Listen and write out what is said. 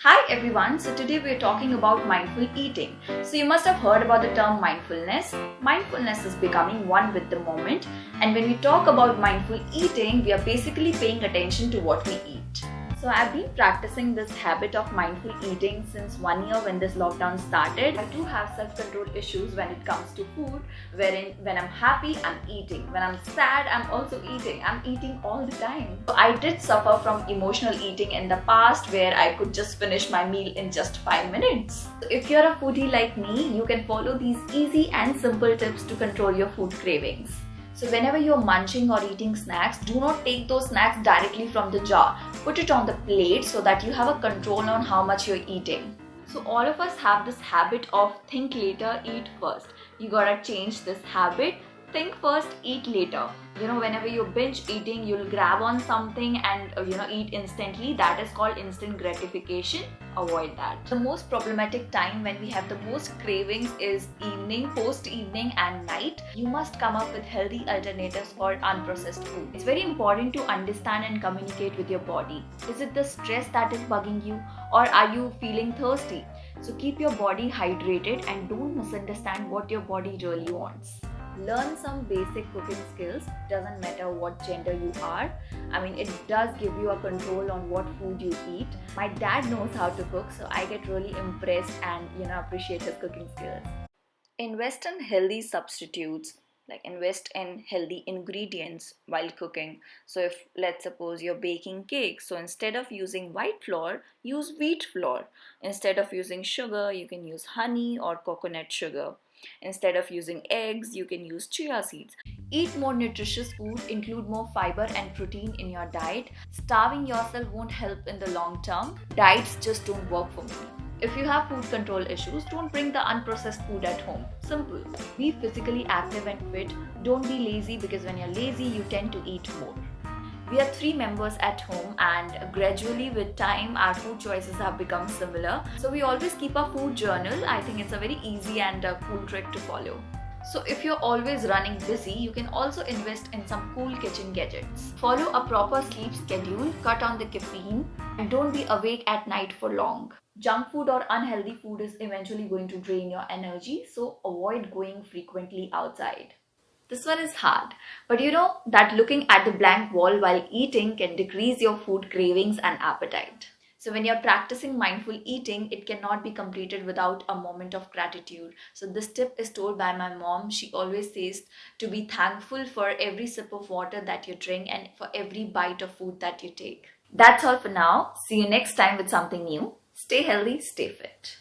Hi everyone, so today we are talking about mindful eating. So you must have heard about the term mindfulness. Mindfulness is becoming one with the moment, and when we talk about mindful eating, we are basically paying attention to what we eat. So I've been practicing this habit of mindful eating since 1 year when this lockdown started. I do have self-control issues when it comes to food, wherein when I'm happy, I'm eating. When I'm sad, I'm also eating. I'm eating all the time. So I did suffer from emotional eating in the past where I could just finish my meal in just 5 minutes. So if you're a foodie like me, you can follow these easy and simple tips to control your food cravings. So whenever you're munching or eating snacks, do not take those snacks directly from the jar. Put it on the plate so that you have a control on how much you're eating. So all of us have this habit of think later, eat first. You gotta change this habit. Think first, eat later. Whenever you binge eating, you'll grab on something and eat instantly. That is called instant gratification. Avoid that. The most problematic time when we have the most cravings is evening, post-evening and night. You must come up with healthy alternatives for unprocessed food. It's very important to understand and communicate with your body. Is it the stress that is bugging you, or are you feeling thirsty? So keep your body hydrated and don't misunderstand what your body really wants. Learn some basic cooking skills. Doesn't matter what gender you are. It does give you a control on what food you eat. My dad knows how to cook, so I get really impressed and appreciate his cooking skills. Invest in healthy substitutes, like invest in healthy ingredients while cooking. So if let's suppose you're baking cake, so instead of using white flour, use wheat flour. Instead of using sugar, you can use honey or coconut sugar. Instead of using eggs, you can use chia seeds. Eat more nutritious food, include more fiber and protein in your diet. Starving yourself won't help in the long term. Diets just don't work for me. If you have food control issues, don't bring the unprocessed food at home. Simple. Be physically active and fit. Don't be lazy, because when you're lazy, you tend to eat more. We are 3 members at home, and gradually with time our food choices have become similar. So we always keep a food journal. I think it's a very easy and a cool trick to follow. So if you're always running busy, you can also invest in some cool kitchen gadgets. Follow a proper sleep schedule, cut on the caffeine, and don't be awake at night for long. Junk food or unhealthy food is eventually going to drain your energy, so avoid going frequently outside. This one is hard, but you know that looking at the blank wall while eating can decrease your food cravings and appetite. So when you're practicing mindful eating, it cannot be completed without a moment of gratitude. So this tip is told by my mom. She always says to be thankful for every sip of water that you drink and for every bite of food that you take. That's all for now. See you next time with something new. Stay healthy, stay fit.